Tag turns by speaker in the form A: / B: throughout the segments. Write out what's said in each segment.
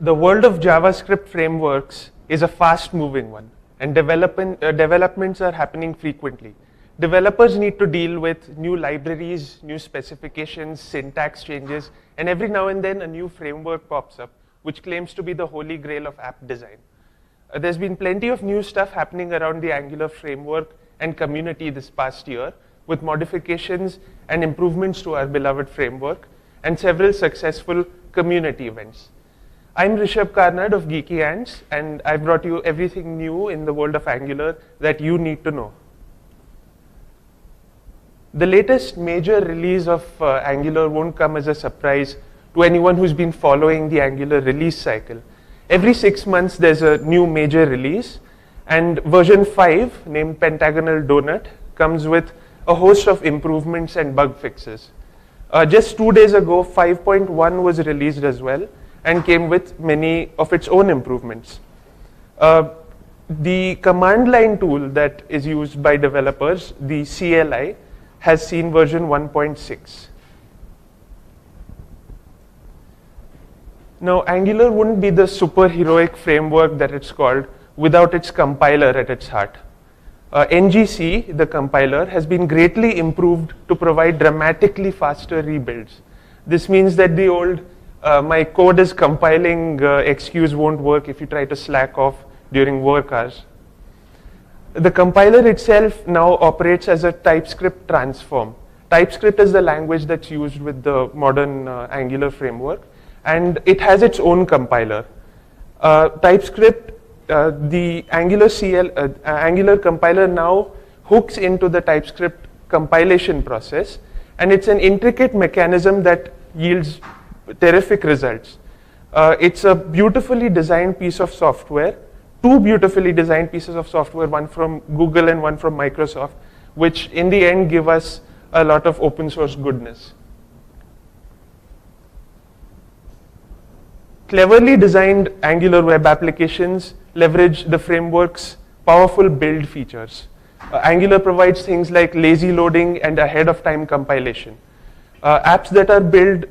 A: The world of JavaScript frameworks is a fast-moving one, and developments are happening frequently. Developers need to deal with new libraries, new specifications, syntax changes, and every now and then a new framework pops up, which claims to be the holy grail of app design. There's been plenty of new stuff happening around the Angular framework and community this past year, with modifications and improvements to our beloved framework, and several successful community events. I'm Rishabh Karnad of Geeky Ants, and I brought you everything new in the world of Angular that you need to know. The latest major release of Angular won't come as a surprise to anyone who's been following the Angular release cycle. Every 6 months there's a new major release, and version 5, named Pentagonal Donut, comes with a host of improvements and bug fixes. Just 2 days ago, 5.1 was released as well, and came with many of its own improvements. The command line tool that is used by developers, the CLI, has seen version 1.6. Now, Angular wouldn't be the superheroic framework that it's called without its compiler at its heart. NGC, the compiler, has been greatly improved to provide dramatically faster rebuilds. This means that the old my code is compiling excuse won't work if you try to slack off during work hours. The compiler itself now operates as a TypeScript transform. TypeScript is the language that's used with the modern Angular framework, and it has its own compiler. TypeScript, the Angular compiler now hooks into the TypeScript compilation process, and it's an intricate mechanism that yields terrific results. It's a beautifully designed piece of software, two beautifully designed pieces of software, one from Google and one from Microsoft, which in the end give us a lot of open source goodness. Cleverly designed Angular web applications leverage the framework's powerful build features. Angular provides things like lazy loading and ahead of time compilation. Apps that are built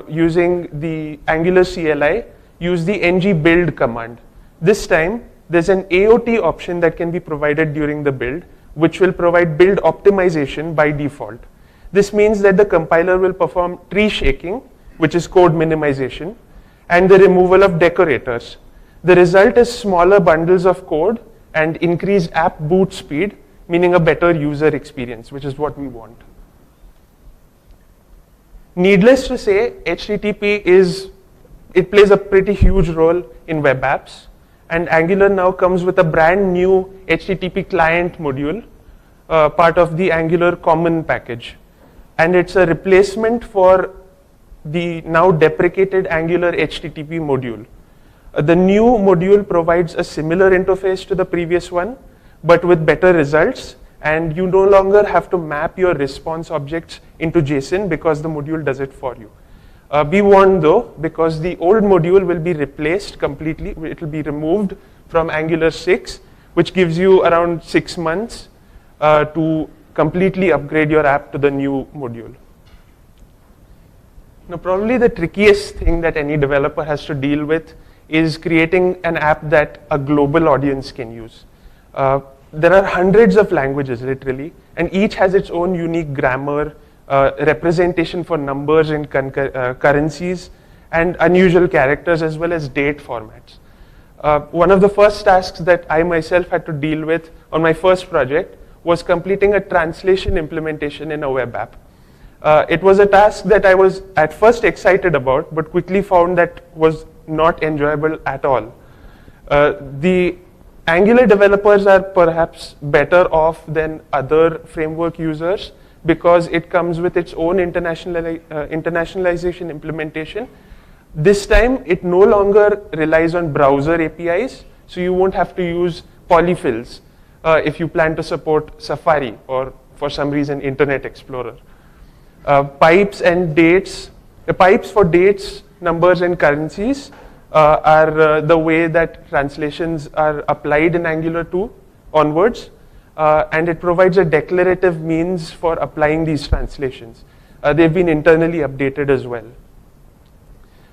A: using the Angular CLI use the ng build command. This time, there's an AOT option that can be provided during the build, which will provide build optimization by default. This means that the compiler will perform tree shaking, which is code minimization, and the removal of decorators. The result is smaller bundles of code and increased app boot speed, meaning a better user experience, which is what we want. Needless to say, HTTP plays a pretty huge role in web apps, and Angular now comes with a brand new HTTP client module, part of the Angular common package. And it's a replacement for the now deprecated Angular HTTP module. The new module provides a similar interface to the previous one, but with better results, and you no longer have to map your response objects into JSON because the module does it for you. Be warned though, because the old module will be replaced completely. It will be removed from Angular 6, which gives you around 6 months to completely upgrade your app to the new module. Now, probably the trickiest thing that any developer has to deal with is creating an app that a global audience can use. There are hundreds of languages, literally, and each has its own unique grammar, representation for numbers and currencies, and unusual characters, as well as date formats. One of the first tasks that I myself had to deal with on my first project was completing a translation implementation in a web app. It was a task that I was at first excited about, but quickly found that was not enjoyable at all. The Angular developers are perhaps better off than other framework users because it comes with its own internationalization implementation. This time, it no longer relies on browser APIs, so you won't have to use polyfills if you plan to support Safari or, for some reason, Internet Explorer. Pipes and dates, pipes for dates, numbers, and currencies are the way that translations are applied in Angular 2 onwards, and it provides a declarative means for applying these translations. They've been internally updated as well.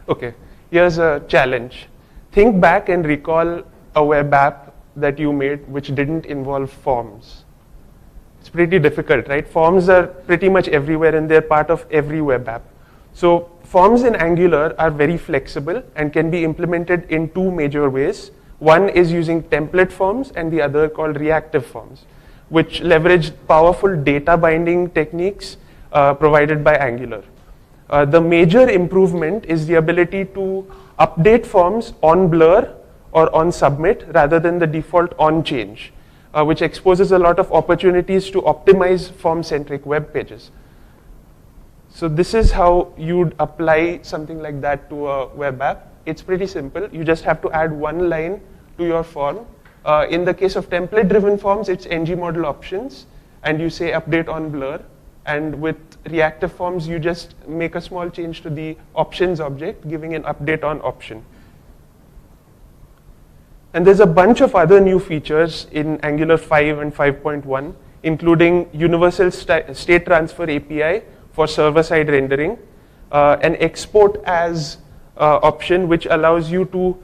A: Okay, here's a challenge. think back and recall a web app that you made which didn't involve forms. It's pretty difficult, right? Forms are pretty much everywhere and they're part of every web app. So forms in Angular are very flexible and can be implemented in two major ways. One is using template forms and the other called reactive forms, which leverage powerful data binding techniques provided by Angular. The major improvement is the ability to update forms on blur or on submit rather than the default on change, which exposes a lot of opportunities to optimize form-centric web pages. So this is how you'd apply something like that to a web app. It's pretty simple. You just have to add one line to your form. In the case of template-driven forms, it's ng model options, and you say update on blur. And with reactive forms, you just make a small change to the options object, giving an update on option. And there's a bunch of other new features in Angular 5 and 5.1, including universal state transfer API for server-side rendering, an export as option, which allows you to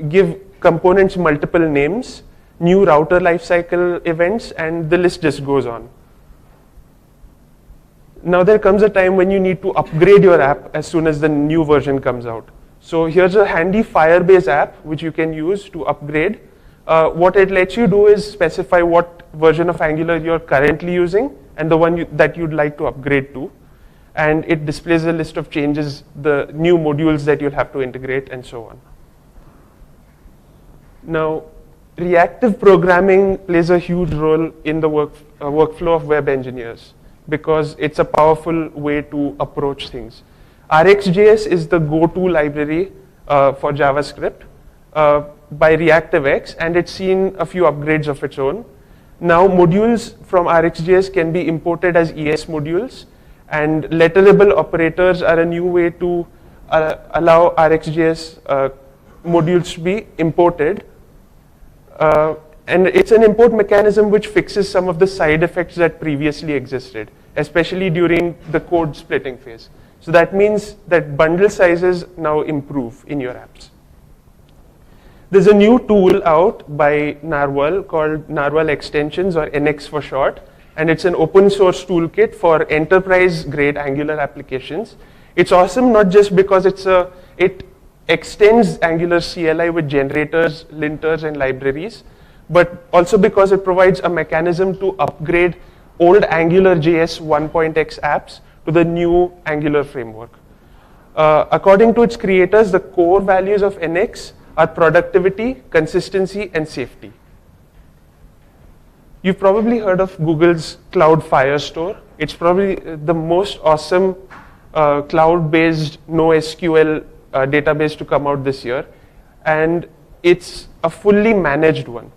A: give components multiple names, new router lifecycle events, and the list just goes on. Now there comes a time when you need to upgrade your app as soon as the new version comes out. So here's a handy Firebase app which you can use to upgrade. What it lets you do is specify what version of Angular you're currently using and the one that you'd like to upgrade to. And it displays a list of changes, the new modules that you'll have to integrate, and so on. Now, reactive programming plays a huge role in the workflow of web engineers, because it's a powerful way to approach things. RxJS is the go-to library for JavaScript by ReactiveX, and it's seen a few upgrades of its own. Now modules from RxJS can be imported as ES modules, and letterable operators are a new way to allow RxJS modules to be imported. And it's an import mechanism which fixes some of the side effects that previously existed, especially during the code splitting phase. So that means that bundle sizes now improve in your apps. There's a new tool out by Narwhal called Narwhal Extensions, or NX for short, and it's an open source toolkit for enterprise grade Angular applications. It's awesome not just because it extends Angular CLI with generators, linters, and libraries, but also because it provides a mechanism to upgrade old AngularJS 1.x apps to the new Angular framework. According to its creators, the core values of NX are productivity, consistency, and safety. You've probably heard of Google's Cloud Firestore. It's probably the most awesome cloud-based NoSQL database to come out this year, and it's a fully managed one.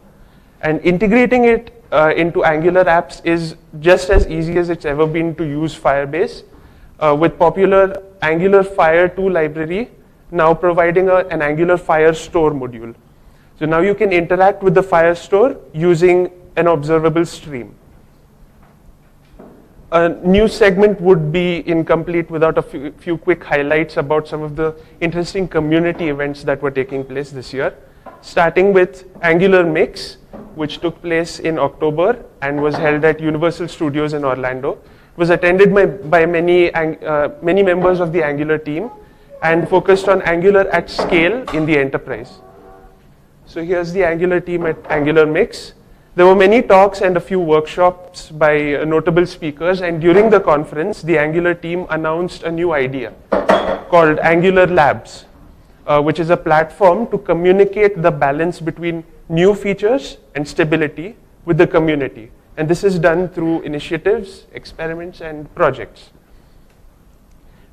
A: And integrating it into Angular apps is just as easy as it's ever been to use Firebase, with popular Angular Fire 2 library now providing an Angular Firestore module. So now you can interact with the Firestore using an observable stream. A new segment would be incomplete without a few quick highlights about some of the interesting community events that were taking place this year, starting with Angular Mix, which took place in October and was held at Universal Studios in Orlando. It was attended by many members of the Angular team and focused on Angular at scale in the enterprise. So here's the Angular team at Angular Mix. There were many talks and a few workshops by notable speakers, and during the conference, the Angular team announced a new idea called Angular Labs, which is a platform to communicate the balance between new features and stability with the community. And this is done through initiatives, experiments, and projects.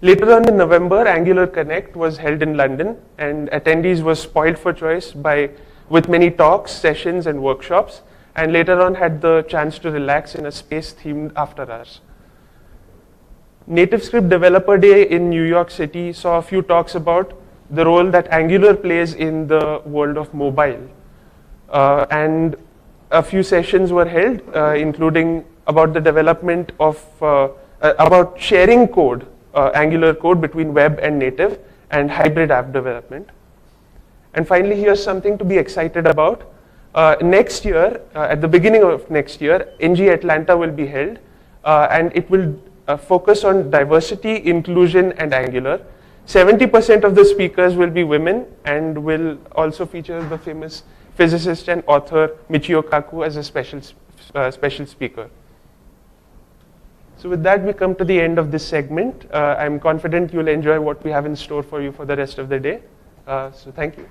A: Later on in November, Angular Connect was held in London, and attendees were spoiled for choice with many talks, sessions, and workshops, and later on had the chance to relax in a space themed after hours. NativeScript Developer Day in New York City saw a few talks about the role that Angular plays in the world of mobile. And a few sessions were held, including about the development of, about sharing code, Angular code between web and native, and hybrid app development. And finally, here's something to be excited about. Next year, at the beginning of next year, NG Atlanta will be held, and it will focus on diversity, inclusion, and Angular. 70% of the speakers will be women and will also feature the famous physicist and author Michio Kaku as a special speaker. So with that, we come to the end of this segment. I'm confident you'll enjoy what we have in store for you for the rest of the day. So thank you.